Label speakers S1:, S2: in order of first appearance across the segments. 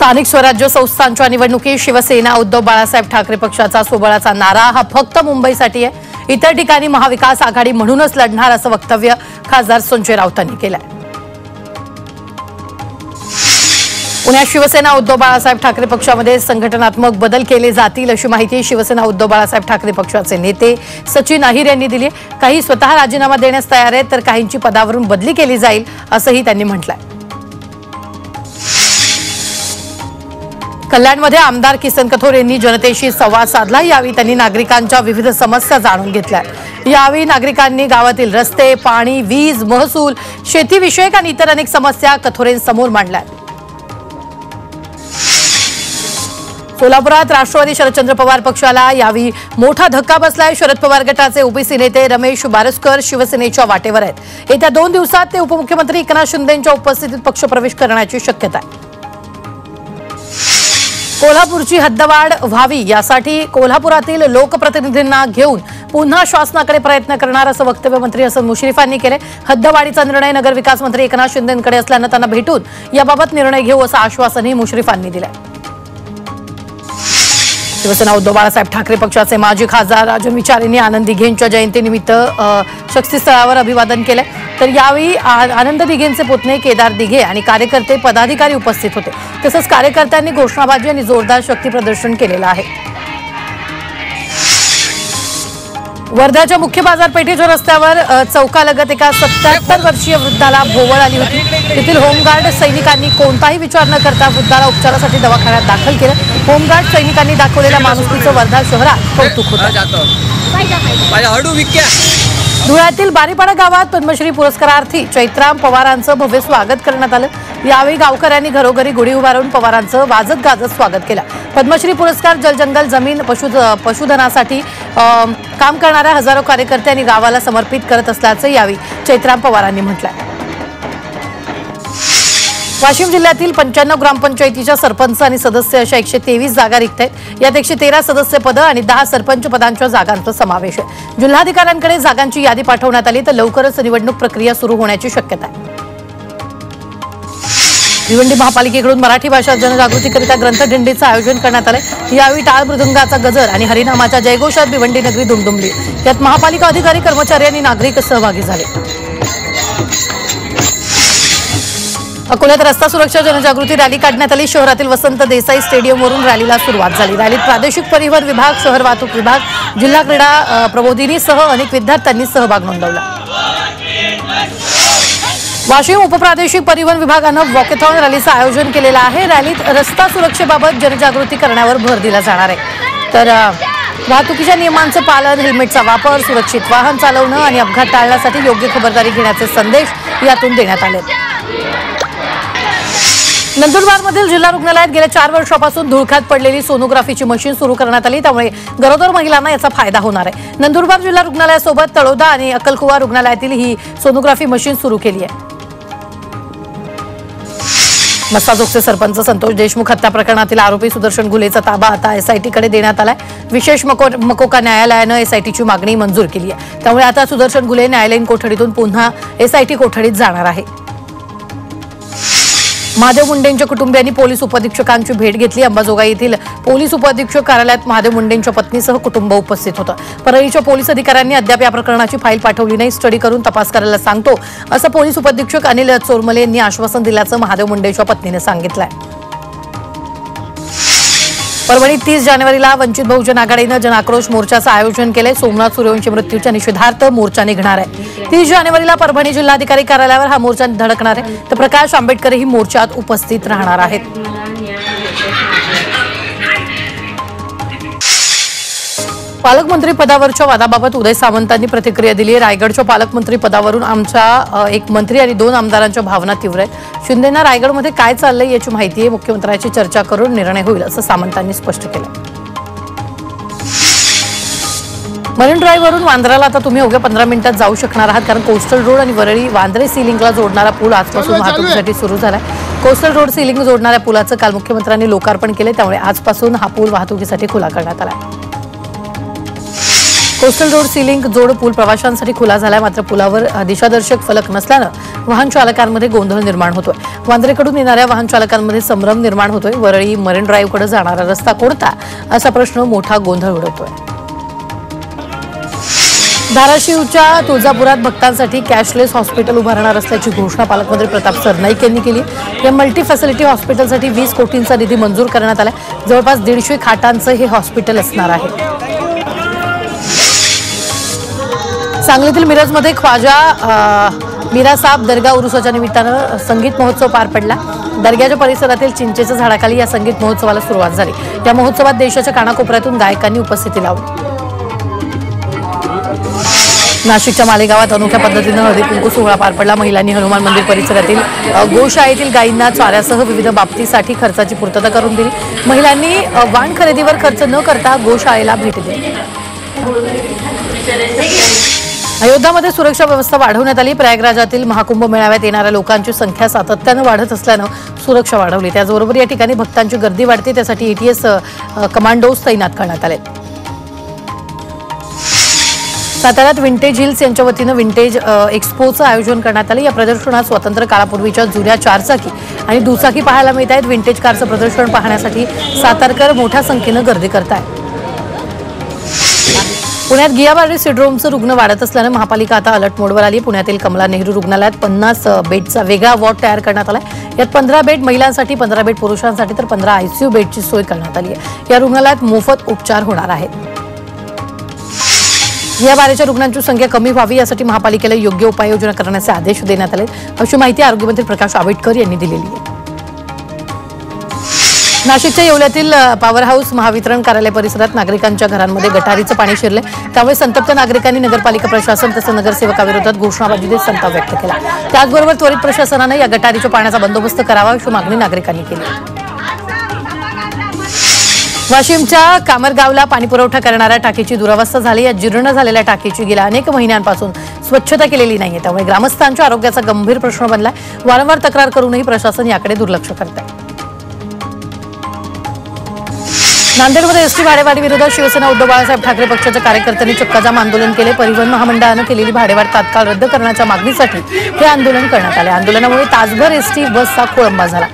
S1: स्थानिक स्वराज्य संस्थांच्या निवडणुकीत शिवसेना उद्धव बाळासाहेब ठाकरे पक्षाचा सोबळाचा नारा हा फक्त मुंबईसाठी आहे। इतर ठिकाणी महाविकास आघाडी म्हणूनच लढणार असं वक्तव्य खासदार संजय राऊतांनी केलं आहे। पुण्यात शिवसेना उद्धव बाळासाहेब ठाकरे पक्षामध्ये संघटनात्मक बदल केले जातील अशी माहिती शिवसेना उद्धव बाळासाहेब ठाकरे पक्षाचे नेते सचिन अहिर यांनी दिली। काही स्वतः राजीनामा देण्यास तयार आहेत तर काहींची पदावरून बदली केली जाईल असंही त्यांनी म्हटलंय। कल्याणमध्ये आमदार किसन कथोर यांनी जनतेशी संवाद साधला। यावेळी त्यांनी नागरिकांच्या विविध समस्या जाणून घेतल्या। यावेळी नागरिकांनी गावातील रस्ते, पाणी, वीज, महसूल, शेतीविषयक आणि इतर अनेक समस्या कथोरेंसमोर मांडल्या। सोलापुरात राष्ट्रवादी शरदचंद्र पवार पक्षाला यावेळी मोठा धक्का बसलाय। शरद पवार गटाचे ओबीसी नेते रमेश बारस्कर शिवसेनेच्या वाटेवर आहेत। येत्या 2 दिवसात ते उपमुख्यमंत्री एकनाथ शिंदेंच्या उपस्थितीत पक्षप्रवेश करण्याची शक्यता आहे। कोल्हापूरची हद्दवाढ व्हावी यासाठी कोल्हापुरातील लोकप्रतिनिधींना घेऊन पुन्हा शासनाकडे प्रयत्न करणार असं वक्तव्य मंत्री हसन मुश्रीफांनी केले। हद्दवाढीचा निर्णय नगरविकास मंत्री एकनाथ शिंदेंकडे असल्यानं त्यांना भेटून याबाबत निर्णय घेऊ असं आश्वासनही मुश्रीफांनी दिलंय। शिवसेना उद्धव बाळासाहेब ठाकरे पक्षाचे माजी खासदार राजन विचार यांनी आनंद दिघेंच्या जयंतीनिमित्त शक्तीस्थळावर अभिवादन केले। तर यावेळी आनंद दिघेंचे पुतणे केदार दिघे आणि कार्यकर्ते पदाधिकारी उपस्थित होते। तसंच कार्यकर्त्यांनी घोषणाबाजी आणि जोरदार शक्ती प्रदर्शन केलेलं आहे। वर्ध्याच्या मुख्य बाजारपेठेच्या रस्त्यावर चौकालगत एका 77 वर्षीय वृद्धाला भोवळ आली होती। तेथील होमगार्ड सैनिकांनी कोणताही विचार न करता वृद्धाला उपचारासाठी दवाखान्यात दाखल केलं। होमगार्ड सैनिकांनी दाखवलेल्या माणुसकीचं वर्धा शहरात कौतुक होतं। धुळ्यातील बारीपाडा गावात पद्मश्री पुरस्कारार्थी चैत्राम पवारांचं भव्य स्वागत करण्यात आलं। यावेळी गावकऱ्यांनी घरोघरी गुढी उभारून पवारांचं वाजत गाजत स्वागत केलं। पद्मश्री पुरस्कार जलजंगल जमीन पशुधनासाठी काम करणाऱ्या हजारो कार्यकर्त्यांनी गावाला समर्पित करत असल्याचं यावेळी चैत्राम पवारांनी म्हटलंय। वाशिम जिल्ह्यातील 95 ग्रामपंचायतीच्या सरपंच आणि सदस्य अशा 123 जागा रिक्त आहेत। यात 113 सदस्य पद आणि 10 सरपंच पदांच्या जागांचा समावेश आहे। जिल्हाधिकाऱ्यांकडे जागांची यादी पाठवण्यात आली तर लवकरच निवडणूक प्रक्रिया सुरू होण्याची शक्यता आहे। भिवंडी महापालिकेकडून मराठी भाषा जनजागृतीकरिता ग्रंथदिंडीचं आयोजन करण्यात आलं। यावेळी टाळ मृदुंगाचा गजर आणि हरिनामाच्या जयघोषात भिवंडी नगरी दुमदुमली। यात महापालिका अधिकारी, कर्मचारी आणि नागरिक सहभागी झाले। अकोल्यात रस्ता सुरक्षा जनजागृती रॅली काढण्यात आली। शहरातील वसंत देसाई स्टेडियमवरून रॅलीला सुरुवात झाली। रॅलीत प्रादेशिक परिवहन विभाग, शहर वाहतूक विभाग, जिल्हा क्रीडा प्रबोधिनीसह अनेक विद्यार्थ्यांनी सहभाग नोंदवला। वाशिम उपप्रादेशिक परिवहन विभागानं वॉकेथॉन रॅलीचं आयोजन केलेलं आहे। रॅलीत रस्ता सुरक्षेबाबत जनजागृती करण्यावर भर दिला जाणार आहे। तर वाहतुकीच्या नियमांचं पालन, हेल्मेटचा वापर, सुरक्षित वाहन चालवणं आणि अपघात टाळण्यासाठी योग्य खबरदारी घेण्याचे संदेश यातून देण्यात आले। नंदुरबारमधील जिल्हा रुग्णालयात गेल्या 4 वर्षांपासून धुळखात पडलेली सोनोग्राफीची मशीन सुरू करण्यात आली। त्यामुळे गरोदर महिलांना याचा फायदा होणार आहे। नंदुरबार जिल्हा रुग्णालयासोबत तळोदा आणि अक्कलकुवा रुग्णालयातील ही सोनोग्राफी मशीन सुरू केली आहे। मस्ताजोगचे सरपंच संतोष देशमुख हत्या प्रकरणातील आरोपी सुदर्शन घुलेचा ताबा आता एसआयटीकडे देण्यात आलाय। विशेष मकोका न्यायालयानं एसआयटीची मागणी मंजूर केली आहे। त्यामुळे आता सुदर्शन घुले न्यायालयीन कोठडीतून पुन्हा एसआयटी कोठडीत जाणार आहे। महादेव मुंडेंच्या कुटुंबियांनी पोलीस उपअधीक्षकांची भेट घेतली। अंबाजोगाई येथील पोलीस उपअधीक्षक कार्यालयात महादेव मुंडेंच्या पत्नीसह कुटुंब उपस्थित होतं। परळीच्या पोलीस अधिकाऱ्यांनी अद्याप या प्रकरणाची फाईल पाठवली नाही, स्टडी करून तपास करायला सांगतो असं पोलीस उपअधीक्षक अनिल चोरमले यांनी आश्वासन दिल्याचं महादेव मुंडेंच्या पत्नीने सांगितलंय। परभणीत 30 जानेवारीला वंचित बहुजन आघाडीनं जनआक्रोश मोर्चाचं आयोजन केलंय। सोमनाथ सूर्यवंशी मृत्यूच्या निषेधार्थ मोर्चा निघणार आहे। 30 जानेवारीला परभणी जिल्हाधिकारी कार्यालयावर हा मोर्चा धडकणार आहे। तर प्रकाश आंबेडकरही मोर्चात उपस्थित राहणार आहेत। पालकमंत्री पदावरच्या वादाबाबत उदय सामंतांनी प्रतिक्रिया दिली आहे। रायगडच्या पालकमंत्री पदावरून आमच्या एक मंत्री आणि 2 आमदारांच्या भावना तीव्र आहेत। शिंदेंना रायगडमध्ये काय चाललंय याची माहिती आहे। मुख्यमंत्र्यांची चर्चा करून निर्णय होईल असं सामंतांनी स्पष्ट केलं। मरीन ड्राईव्हवरून वांद्र्याला आता तुम्ही अवघ्या 15 मिनिटात जाऊ शकणार आहात, कारण कोस्टल रोड आणि वरळी वांद्रे सीलिंगला जोडणारा पूल आजपासून वाहतुकीसाठी सुरू झालाय। कोस्टल रोड सीलिंग जोडणाऱ्या पुलाचं काल मुख्यमंत्र्यांनी लोकार्पण केले। त्यामुळे आजपासून हा पूल वाहतुकीसाठी खुला करण्यात आला। कोस्टल रोड सीलिंग जोड पूल प्रवाशांसाठी खुला झाला, मात्र पुलावर दिशादर्शक फलक नसल्यानं वाहन चालकांमध्ये गोंधळ निर्माण होतोय। वांद्रेकडून येणाऱ्या वाहन चालकांमध्ये संभ्रम निर्माण होतोय। वरळी मरीन ड्राईव्हकडे जाणारा रस्ता कोणता असा प्रश्न मोठा गोंधळ उडवतोय। धाराशिवच्या तुळजापुरात भक्तांसाठी कॅशलेस हॉस्पिटल उभारणार असल्याची घोषणा पालकमंत्री प्रताप सरनाईक यांनी केली। या मल्टी फॅसिलिटी हॉस्पिटलसाठी 20 कोटींचा निधी मंजूर करण्यात आला। जवळपास 150 खाटांचं हे हॉस्पिटल असणार आहे। सांगलीतील मिरजमध्ये ख्वाजा मीरासाब दर्गा उरुसाच्या निमित्तानं संगीत महोत्सव पार पडला। दर्ग्याच्या परिसरातील चिंचेच्या झाडाखाली या संगीत महोत्सवाला सुरुवात झाली। या महोत्सवात देशाच्या कानाकोपऱ्यातून गायकांनी उपस्थिती लावली। नाशिकच्या मालेगावात अनोख्या पद्धतीनं हळदी कुंकू सोहळा पार पडला। महिलांनी हनुमान मंदिर परिसरातील गोशाळेतील गायींना चाऱ्यासह विविध बाबतीसाठी खर्चाची पूर्तता करून दिली। महिलांनी वाण खरेदीवर खर्च न करता गोशाळेला भेट दिली। अयोध्यामध्ये सुरक्षा व्यवस्था वाढवण्यात आली। प्रयागराजातील महाकुंभ मेळाव्यात येणाऱ्या लोकांची संख्या सातत्यानं वाढत असल्यानं सुरक्षा वाढवली। त्याचबरोबर या ठिकाणी भक्तांची गर्दी वाढते, त्यासाठी एटीएस कमांडोज तैनात करण्यात आले। साताऱ्यात विंटेज हिल्स यांच्या वतीनं विंटेज एक्स्पोचं आयोजन करण्यात आलं। या प्रदर्शनात स्वातंत्र्य काळापूर्वीच्या जुन्या चारचाकी आणि दुचाकी पाहायला मिळत आहेत। विंटेज कारचं प्रदर्शन पाहण्यासाठी सातारकर मोठ्या संख्येनं गर्दी करत आहेत। पुण्यात गियाबारी सिंड्रोमचं रुग्ण वाढत असल्यानं महापालिका आता अलर्ट मोडवर आली। पुण्यातील कमला नेहरू रुग्णालयात 50 बेडचा वेगळा वॉर्ड तयार करण्यात आला। यात 15 बेड महिलांसाठी, 15 बेड पुरुषांसाठी तर 15 आयसीयू बेडची सोय करण्यात आली आहे। या रुग्णालयात मोफत उपचार होणार आहेत। या बारेच्या रुग्णांची संख्या कमी व्हावी यासाठी महापालिकेला योग्य उपाययोजना करण्याचे आदेश देण्यात आले, अशी माहिती आरोग्यमंत्री प्रकाश आंबेडकर यांनी दिलेली आहे। नाशिकच्या येवल्यातील पॉवर हाऊस महावितरण कार्यालय परिसरात नागरिकांच्या घरांमध्ये गटारीचं पाणी शिरले, त्यामुळे संतप्त नागरिकांनी नगरपालिका प्रशासन तसंच नगरसेवकाविरोधात घोषणाबाजी देत संताप व्यक्त केला। त्याचबरोबर त्वरित प्रशासनानं या गटारीच्या पाण्याचा बंदोबस्त करावा अशी मागणी नागरिकांनी केली। वाशिमच्या कामरगावला पाणीपुरवठा करणाऱ्या टाकीची दुरावस्था झाली। या जीर्ण झालेल्या टाकीची गेल्या अनेक महिन्यांपासून स्वच्छता केलेली नाहीये, त्यामुळे ग्रामस्थांच्या आरोग्याचा गंभीर प्रश्न बनलाय। वारंवार तक्रार करूनही प्रशासन याकडे दुर्लक्ष करत आहे। नांदेडमध्ये एसटी भाडेवाढी विरोधात शिवसेना उद्धव बाळासाहेब ठाकरे पक्षाच्या कार्यकर्त्यांनी चक्काजाम आंदोलन केले। परिवहन महामंडळानं केलेली भाडेवाढ तात्काळ रद्द करण्याच्या मागणीसाठी हे आंदोलन करण्यात आले। आंदोलनामुळे तासभर एसटी बसचा खोळंबा झाला।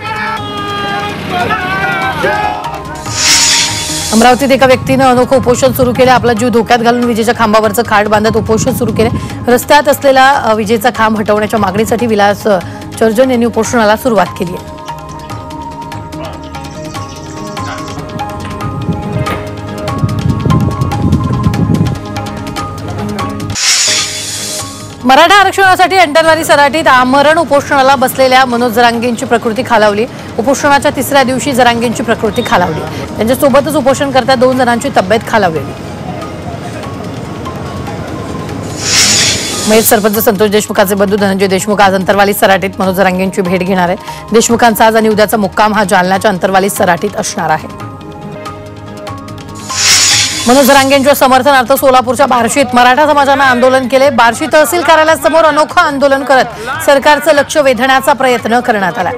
S1: अमरावतीत एका व्यक्तीनं अनोखं उपोषण सुरू केलं। आपला जीव धोक्यात घालून विजेच्या खांबावरचं खाट बांधत उपोषण सुरू केले। रस्त्यात असलेला विजेचा खांब हटवण्याच्या मागणीसाठी विलास चर्जन यांनी उपोषणाला सुरुवात केली आहे। मराठा आरक्षणासाठी अंटरवाली सराटीत आमरण उपोषणाला बसलेल्या मनोज जरांगेंची प्रकृती खालावली। उपोषणाच्या तिसऱ्या दिवशी जरांगेंची प्रकृती खालावली। त्यांच्यासोबतच उपोषणकर्त्या 2 जणांची तब्येत खालावलेली। मयत सरपंच संतोष देशमुखाचे बंधू धनंजय देशमुख आज अंतरवाली सराटीत मनोज जरांगेंची भेट घेणार आहेत। देशमुखांचा आज आणि उद्याचा मुक्काम हा जालन्याच्या अंतरवाली सराटीत असणार आहे। मनोज जरांगेंच्या समर्थनार्थ सोलापूरच्या बार्शीत मराठा समाजानं आंदोलन केले। बार्शी तहसील कार्यालयासमोर अनोखं आंदोलन करत सरकारचं लक्ष वेधण्याचा प्रयत्न करण्यात आला।